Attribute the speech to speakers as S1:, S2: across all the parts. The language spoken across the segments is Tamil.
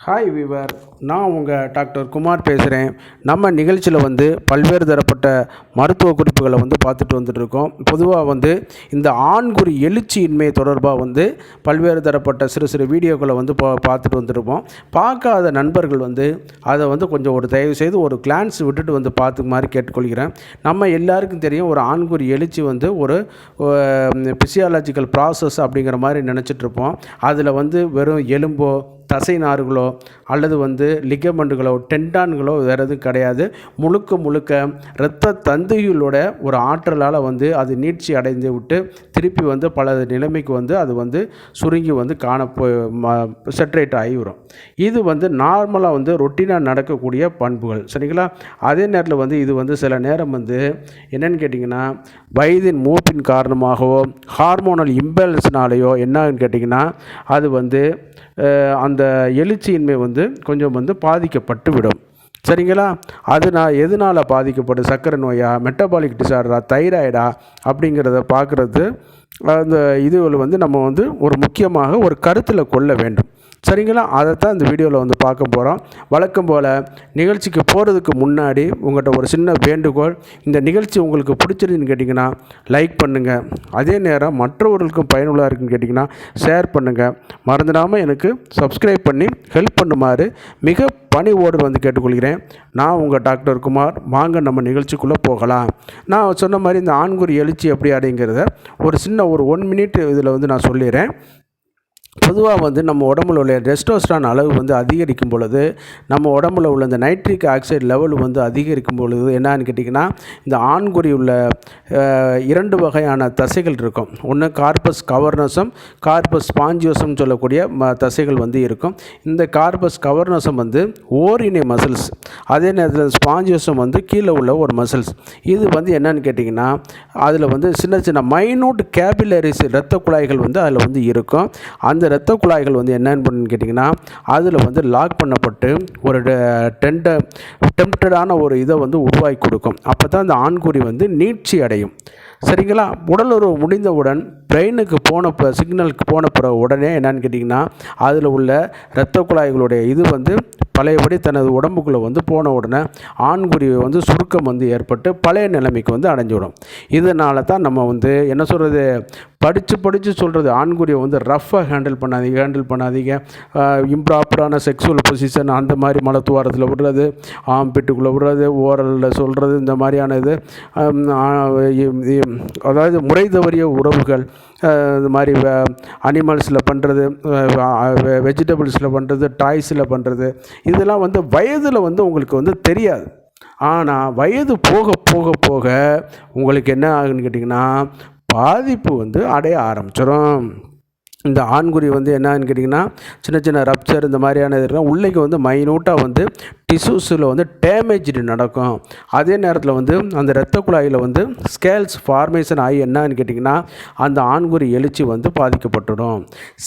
S1: ஹாய் வீவர், நான் உங்கள் டாக்டர் குமார் பேசுகிறேன். நம்ம நிகழ்ச்சியில் பல்வேறு தரப்பட்ட மருத்துவ குறிப்புகளை பார்த்துட்டு வந்துட்டுருக்கோம். பொதுவாக இந்த ஆண்குறி எழுச்சியின்மை தொடர்பாக பல்வேறு தரப்பட்ட சிறு சிறு வீடியோக்களை பார்த்துட்டு வந்துருப்போம். பார்க்காத நண்பர்கள் அதை கொஞ்சம் தயவு செய்து ஒரு கிளான்ஸ் விட்டுட்டு பார்த்து மாதிரி கேட்டுக்கொள்கிறேன். நம்ம எல்லாருக்கும் தெரியும், ஒரு ஆண்குறி எழுச்சி ஒரு பிசியாலஜிக்கல் ப்ராசஸ் அப்படிங்கிற மாதிரி நினச்சிட்ருப்போம். அதில் வெறும் எலும்போ தசை நார்களோ அல்லது லிகமெண்ட்டுகளோ டெண்டான்களோ வேறு எதுவும் கிடையாது. முழுக்க இரத்த தந்துகளோட ஒரு ஆற்றலால் அது நீட்சி அடைந்து விட்டு திருப்பி பல நிலைமைக்கு அது சுருங்கி செட்ரேட் ஆகி வரும். இது நார்மலாக ரொட்டீனாக நடக்கக்கூடிய பண்புகள், சரிங்களா? அதே நேரத்தில் இது சில நேரம் என்னென்னு கேட்டிங்கன்னா, வயதின் மூப்பின் காரணமாகவோ ஹார்மோனல் இம்பேலன்ஸ்னாலேயோ என்னன்னு கேட்டிங்கன்னா, அது அந்த எழுச்சியின்மை கொஞ்சம் பாதிக்கப்பட்டு விடும், சரிங்களா? அது எதனால் பாதிக்கப்படும், சர்க்கரை நோயா, மெட்டபாலிக் டிசார்டரா, தைராய்டா அப்படிங்கிறத பார்க்குறது அந்த இதுவில் நம்ம ஒரு முக்கியமாக ஒரு கருத்தில் கொள்ள வேண்டும், சரிங்களா? அதைத்தான் இந்த வீடியோவில் பார்க்க போகிறோம். வழக்கம் போல் நிகழ்ச்சிக்கு போகிறதுக்கு முன்னாடி உங்கள்கிட்ட ஒரு சின்ன வேண்டுகோள். இந்த நிகழ்ச்சி உங்களுக்கு பிடிச்சிருந்துன்னு கேட்டிங்கன்னா லைக் பண்ணுங்கள். அதே நேரம் மற்றவர்களுக்கும் பயனுள்ளதாக இருக்குன்னு கேட்டிங்கன்னா ஷேர் பண்ணுங்கள். மறந்துடாமல் எனக்கு சப்ஸ்கிரைப் பண்ணி ஹெல்ப் பண்ணுமாறு மிக பணிவோடு கேட்டுக்கொள்கிறேன். நான் உங்கள் டாக்டர் குமார். வாங்க நம்ம நிகழ்ச்சிக்குள்ளே போகலாம். நான் சொன்ன மாதிரி இந்த ஆண்குறி எழுச்சி எப்படி அப்படிங்கிறத ஒரு சின்ன ஒரு 1 மினிட் இதில் நான் சொல்லிடுறேன். பொதுவாக நம்ம உடம்புல உள்ள டெஸ்டோஸ்டரான் அளவு அதிகரிக்கும் பொழுது, நம்ம உடம்புல உள்ள இந்த நைட்ரிக் ஆக்சைடு லெவல் அதிகரிக்கும் பொழுது என்னன்னு கேட்டிங்கன்னா, இந்த ஆண்குறி உள்ள 2 வகையான தசைகள் இருக்கும். ஒன்று கார்பஸ் கவர்னோசம், கார்பஸ் ஸ்பாஞ்சியோசம் சொல்லக்கூடிய தசைகள் இருக்கும். இந்த கார்பஸ் கவர்னோசம் ஓரினை மசில்ஸ், அதே நேரத்தில் ஸ்பாஞ்சியோசம் கீழே உள்ள ஒரு மசில்ஸ். இது என்னன்னு கேட்டிங்கன்னா, அதில் சின்ன சின்ன மைனூட் கேபிலரிஸ் இரத்த குழாய்கள் அதில் இருக்கும். அந்த இரத்த குழாய்கள் என்னன்னு கேட்டிங்கன்னா, அதில் லாக் பண்ணப்பட்டு ஒரு டெம்ப்டடான ஒரு இதை உருவாக்கி கொடுக்கும். அப்போ தான் அந்த ஆண்குறி நீட்சி அடையும், சரிங்களா? உடலுறவு முடிந்தவுடன் பிரெயினுக்கு சிக்னலுக்கு போன பிறகு உடனே என்னன்னு கேட்டிங்கன்னா, அதில் உள்ள இரத்த குழாய்களுடைய இது பழையபடி தனது உடம்புக்குள்ளே போன உடனே ஆண்குறி சுருக்கம் ஏற்பட்டு பழைய நிலைமைக்கு அடைஞ்சிவிடும். இதனால தான் நம்ம என்ன சொல்கிறது, படித்து சொல்கிறது, ஆண்குறியை ரஃப்பாக ஹேண்டில் பண்ணாதீங்க. இம்ப்ராப்பரான செக்ஸுவல் பொசிஷன் அந்த மாதிரி மலத்துவாரத்தில் விடுறது, ஆம்பிட்டுக்குள்ளே விடுறது, ஓரலில் சொல்கிறது, இந்த மாதிரியான இது அதாவது முறை தவறிய உறவுகள், இது மாதிரி அனிமல்ஸில் பண்ணுறது, வெஜிடபிள்ஸில் பண்ணுறது, டாய்ஸில் பண்ணுறது, இதெல்லாம் வயதில் உங்களுக்கு தெரியாது. ஆனால் வயது போக போக போக உங்களுக்கு என்ன ஆகுன்னு கேட்டிங்கன்னா, பாதிப்பு அடைய ஆரம்பிச்சிடும். இந்த ஆண்குறி என்னன்னு கேட்டிங்கன்னா, சின்ன சின்ன ரப்சர் இந்த மாதிரியான இது இருக்கும். உள்ளேக்கு மைனூட்டாக டிஷ்யூஸில் டேமேஜ் நடக்கும். அதே நேரத்தில் அந்த இரத்த குழாயில் ஸ்கேல்ஸ் ஃபார்மேஷன் ஆகி என்னன்னு கேட்டிங்கன்னா, அந்த ஆண்குறி எழுச்சி பாதிக்கப்பட்டுடும்.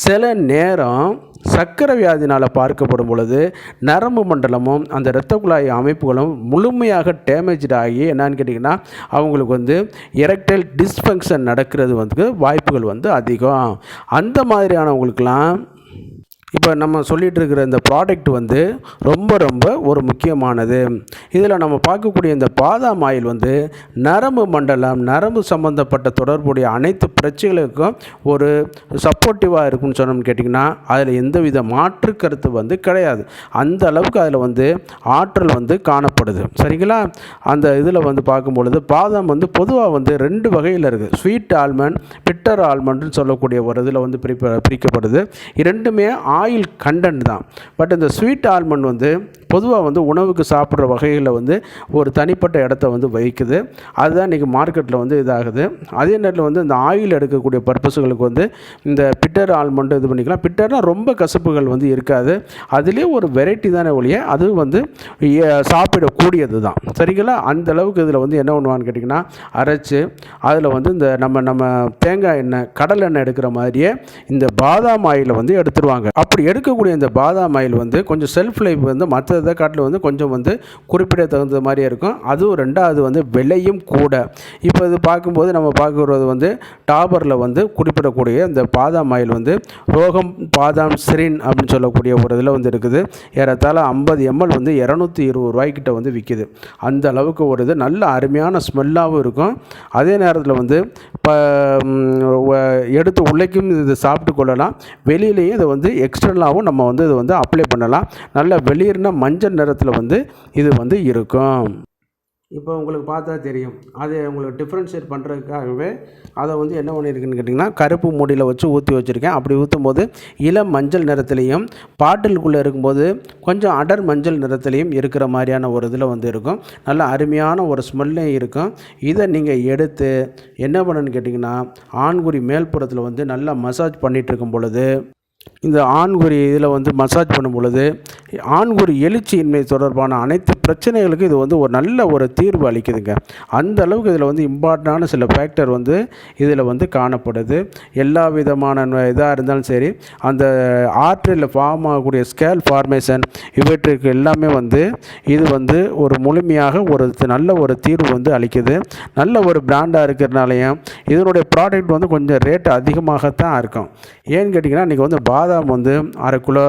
S1: சில நேரம் சர்க்கரை வியாதினால் பார்க்கப்படும் பொழுது நரம்பு மண்டலமும் அந்த இரத்த குழாய் அமைப்புகளும் முழுமையாக டேமேஜ் ஆகி என்னன்னு கேட்டிங்கன்னா, அவங்களுக்கு எரெக்டைல் டிஸ்ஃபங்க்ஷன் நடக்கிறது வாய்ப்புகள் அதிகம். அந்த மாதிரியானவங்களுக்கெல்லாம் இப்போ நம்ம சொல்லிகிட்டு இருக்கிற இந்த ப்ராடக்ட் ரொம்ப ரொம்ப ஒரு முக்கியமானது. இதில் நம்ம பார்க்கக்கூடிய இந்த பாதாம் ஆயில் நரம்பு மண்டலம், நரம்பு சம்பந்தப்பட்ட தொடர்புடைய அனைத்து பிரச்சனைகளுக்கும் ஒரு சப்போர்ட்டிவாக இருக்குன்னு சொன்னோம்னு கேட்டிங்கன்னா, அதில் எந்தவித மாற்று கருத்து கிடையாது. அந்த அளவுக்கு அதில் ஆற்றல் காணப்படுது, சரிங்களா? அந்த இதில் பார்க்கும்பொழுது பாதாம் பொதுவாக 2 வகையில் இருக்குது. ஸ்வீட் ஆல்மண்ட், பிட்டர் ஆல்மண்ட்னு சொல்லக்கூடிய ஒரு இதில் பிரிக்கப்படுது. இரண்டுமே ஆயில் கண்டென்ட் தான். பட் இந்த ஸ்வீட் ஆல்மண்ட் பொதுவாக உணவுக்கு சாப்பிட்ற வகைகளில் ஒரு தனிப்பட்ட இடத்த வகிக்குது. அதுதான் இன்றைக்கி மார்க்கெட்டில் இதாகுது. அதே நேரத்தில் இந்த ஆயில் எடுக்கக்கூடிய பர்பஸுகளுக்கு இந்த பிட்டர் ஆல்மண்ட் இது பண்ணிக்கலாம். பிட்டர்னால் ரொம்ப கசப்புகள் இருக்காது. அதுலேயே ஒரு வெரைட்டி தானே ஒழிய அது சாப்பிடக்கூடியது தான், சரிங்களா? அந்த அளவுக்கு இதில் என்ன பண்ணுவான்னு கேட்டிங்கன்னா, அரைச்சி அதில் இந்த நம்ம தேங்காய் எண்ணெய், கடல் எண்ணெய் எடுக்கிற மாதிரியே இந்த பாதாம் ஆயிலை எடுத்துருவாங்க. அப்படி எடுக்கக்கூடிய இந்த பாதாம் ஆயில் கொஞ்சம் செல்ஃப் லைஃப் மற்ற மற்ற இதை காட்டில் வந்து கொஞ்சம் வந்து குறிப்பிட தகுந்த மாதிரியே இருக்கும். அதுவும் ரெண்டாவது வந்து விலையும் கூட. இப்போ இது பார்க்கும்போது நம்ம பார்க்குறது வந்து டாபரில் வந்து குறிப்பிடக்கூடிய இந்த பாதாம் ஆயில் வந்து ரோகம் பாதாம் ஸ்ரீன் அப்படின்னு சொல்லக்கூடிய ஒரு இதில் வந்து இருக்குது. ஏறத்தாழ 50 ml வந்து 220 ரூபாய்க்கிட்ட வந்து விற்கிது. அந்த அளவுக்கு ஒரு இது நல்ல அருமையான ஸ்மெல்லாகவும் இருக்கும். அதே நேரத்தில் வந்து இப்போ எடுத்து உள்ளேக்கும் இது சாப்பிட்டு கொள்ளலாம், வெளியிலையும் இதை வந்து எக்ஸ்டர்னலாகவும் நம்ம வந்து இதை வந்து அப்ளை பண்ணலாம். நல்ல வெளியின மஞ்சள் நிறத்தில் வந்து இது வந்து இருக்கும். இப்போ உங்களுக்கு பார்த்தா தெரியும், அது உங்களுக்கு டிஃப்ரென்ஷியேட் பண்ணுறதுக்காகவே அதை வந்து என்ன பண்ணியிருக்குன்னு கேட்டிங்கன்னா கருப்பு மூடியில் வச்சு ஊற்றி வச்சுருக்கேன். அப்படி ஊற்றும் போது இளம் மஞ்சள் நிறத்துலேயும் பாட்டிலுக்குள்ளே இருக்கும்போது கொஞ்சம் அடர் மஞ்சள் நிறத்துலேயும் இருக்கிற மாதிரியான ஒரு இதில் வந்து இருக்கும். நல்ல அருமையான ஒரு ஸ்மெல்லும் இருக்கும். இதை நீங்கள் எடுத்து என்ன பண்ணுன்னு கேட்டிங்கன்னா ஆண்குறி மேல்புறத்தில் வந்து நல்லா மசாஜ் பண்ணிகிட்டு இருக்கும் பொழுது, இந்த ஆண்குறி இதில் வந்து மசாஜ் பண்ணும் பொழுது ஆண்குறி எழுச்சியின்மை தொடர்பான அனைத்து பிரச்சனைகளுக்கும் இது வந்து ஒரு நல்ல ஒரு தீர்வு அளிக்குதுங்க. அந்த அளவுக்கு இதில் வந்து இம்பார்ட்டண்டான சில ஃபேக்டர் வந்து இதில் வந்து காணப்படுது. எல்லா விதமான இதாக இருந்தாலும் சரி, அந்த ஆர்டரியில் ஃபார்ம் ஆகக்கூடிய ஸ்கேல் ஃபார்மேஷன் இவற்றுக்கு எல்லாமே வந்து இது வந்து ஒரு முழுமையாக ஒரு நல்ல ஒரு தீர்வு வந்து அளிக்குது. நல்ல ஒரு பிராண்டாக இருக்கிறதுனாலையும் இதனுடைய ப்ராடக்ட் வந்து கொஞ்சம் ரேட் அதிகமாகத்தான் இருக்கும். ஏன்னு கேட்டிங்கன்னா இன்றைக்கி வந்து பாதாம் வந்து 1/2 கிலோ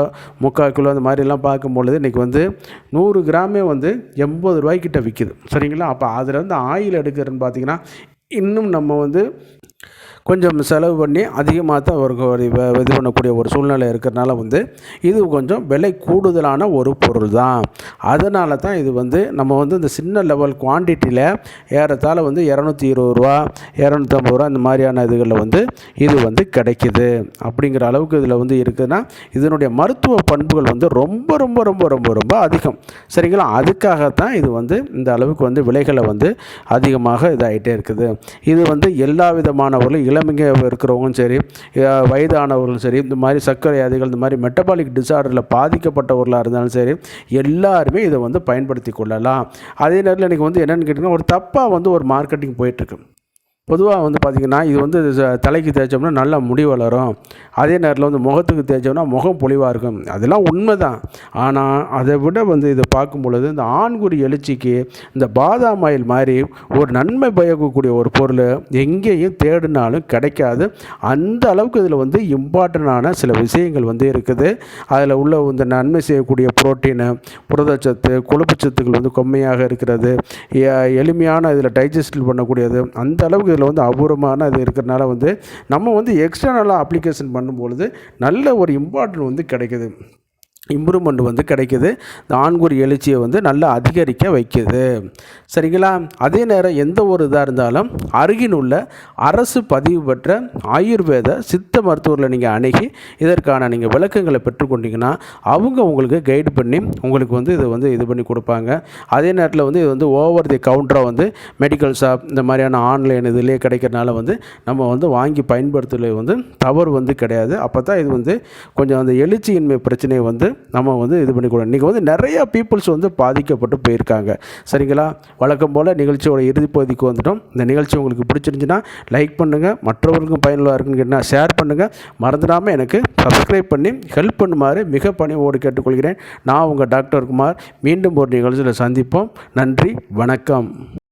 S1: 3/4 கிலோ அந்த மாதிரிலாம் பார்க்கும்பொழுது இன்றைக்கி வந்து 100 கிராமே வந்து 80 ரூபாய்க்கிட்ட விற்கிது. சரிங்களா? அப்போ அதில் வந்து ஆயில் எடுக்கிறதுன்னு பார்த்திங்கன்னா இன்னும் நம்ம வந்து கொஞ்சம் செலவு பண்ணி அதிகமாக தான் ஒரு இது பண்ணக்கூடிய ஒரு சூழ்நிலை இருக்கிறதுனால வந்து இது கொஞ்சம் விலை கூடுதலான ஒரு பொருள் தான். அதனால தான் இது வந்து நம்ம வந்து இந்த சின்ன லெவல் குவான்டிட்டியில் ஏறத்தாழ வந்து 220 ரூபா 250 ரூபா இந்த மாதிரியான இதுகளில் வந்து இது வந்து கிடைக்கிது. அப்படிங்கிற அளவுக்கு இதில் வந்து இருக்குதுன்னா இதனுடைய மருத்துவ பண்புகள் வந்து ரொம்ப ரொம்ப ரொம்ப ரொம்ப ரொம்ப அதிகம். சரிங்களா? அதுக்காகத்தான் இது வந்து இந்த அளவுக்கு வந்து விலைகளை வந்து அதிகமாக இதாகிட்டே இருக்குது. இது வந்து எல்லா விதமானவர்களும் இளமைங்க இருக்கிறவங்களும் சரி, வயதானவர்களும் சரி, இந்த மாதிரி சர்க்கரை வியாதிகள் இந்த மாதிரி மெட்டபாலிக் டிசார்டரில் பாதிக்கப்பட்டவர்களாக இருந்தாலும் சரி, எல்லாருமே இதை வந்து பயன்படுத்தி கொள்ளலாம். அதே நேரத்தில் இன்றைக்கி வந்து என்னென்னு கேட்டிங்கன்னா ஒரு தப்பாக வந்து ஒரு மார்க்கெட்டிங் போயிட்டுருக்கு. பொதுவாக வந்து பார்த்திங்கன்னா இது வந்து தலைக்கு தேய்ச்சோம்னா நல்லா முடி வளரும், அதே நேரத்தில் வந்து முகத்துக்கு தேய்ச்சோம்னா முகம் பொலிவாக இருக்கும். அதெல்லாம் உண்மை தான். ஆனால் அதை விட வந்து இதை பார்க்கும் பொழுது இந்த ஆண்குறி எழுச்சிக்கு இந்த பாதாம் ஆயில் மாதிரி ஒரு நன்மை பயக்கக்கூடிய ஒரு பொருள் எங்கேயும் தேடினாலும் கிடைக்காது. அந்த அளவுக்கு இதில் வந்து இம்பார்ட்டண்டான சில விஷயங்கள் வந்து இருக்குது. அதில் உள்ள இந்த நன்மை செய்யக்கூடிய புரோட்டீனு, புரதச்சத்து, கொழுப்புச்சத்துக்கள் வந்து கம்மியாக இருக்கிறது, எளிமையான இதில் டைஜஸ்ட் பண்ணக்கூடியது. அந்த அளவுக்கு இதில் வந்து அபூர்வமான இது இருக்கிறதுனால வந்து நம்ம வந்து எக்ஸ்டர்னலாக அப்ளிகேஷன் பண்ணும்பொழுது நல்ல ஒரு இம்பார்ட்டன்ட் வந்து கிடைக்குது, இம்ப்ரூவ்மெண்ட் வந்து கிடைக்குது. இந்த ஆண்குறி எழுச்சியை வந்து நல்லா அதிகரிக்க வைக்குது. சரிங்களா? அதே நேரம் எந்த ஒரு இதாக இருந்தாலும் அருகில் உள்ள அரசு பதிவு பெற்ற ஆயுர்வேத சித்த மருத்துவரில் நீங்கள் அணுகி இதற்கான நீங்கள் விளக்கங்களை பெற்றுக்கொண்டீங்கன்னா அவங்க உங்களுக்கு கைடு பண்ணி உங்களுக்கு வந்து இதை வந்து இது பண்ணி கொடுப்பாங்க. அதே நேரத்தில் வந்து இது வந்து ஓவர் தி கவுண்டராக வந்து மெடிக்கல் ஷாப் இந்த மாதிரியான ஆன்லைன் இதிலே கிடைக்கிறனால வந்து நம்ம வந்து வாங்கி பயன்படுத்துறது வந்து தவறு வந்து கிடையாது. அப்போ தான் இது வந்து கொஞ்சம் அந்த எழுச்சியின்மை பிரச்சனையை வந்து நம்ம வந்து இது பண்ணிக்கூடாது. இன்றைக்கி வந்து நிறையா பீப்புள்ஸ் வந்து பாதிக்கப்பட்டு போயிருக்காங்க. சரிங்களா? வழக்கம் போல் நிகழ்ச்சியோட இறுதி பகுதிக்கு வந்துட்டோம். இந்த நிகழ்ச்சி உங்களுக்கு பிடிச்சிருந்துச்சுன்னா லைக் பண்ணுங்கள், மற்றவர்களுக்கும் பயனுள்ளதாக இருக்குன்னு கேட்டால் ஷேர் பண்ணுங்கள். மறந்துடாமல் எனக்கு சப்ஸ்கிரைப் பண்ணி ஹெல்ப் பண்ணுமாறு மிக பணிவோடு கேட்டுக்கொள்கிறேன். நான் உங்கள் டாக்டர் குமார். மீண்டும் ஒரு நிகழ்ச்சியில் சந்திப்போம். நன்றி, வணக்கம்.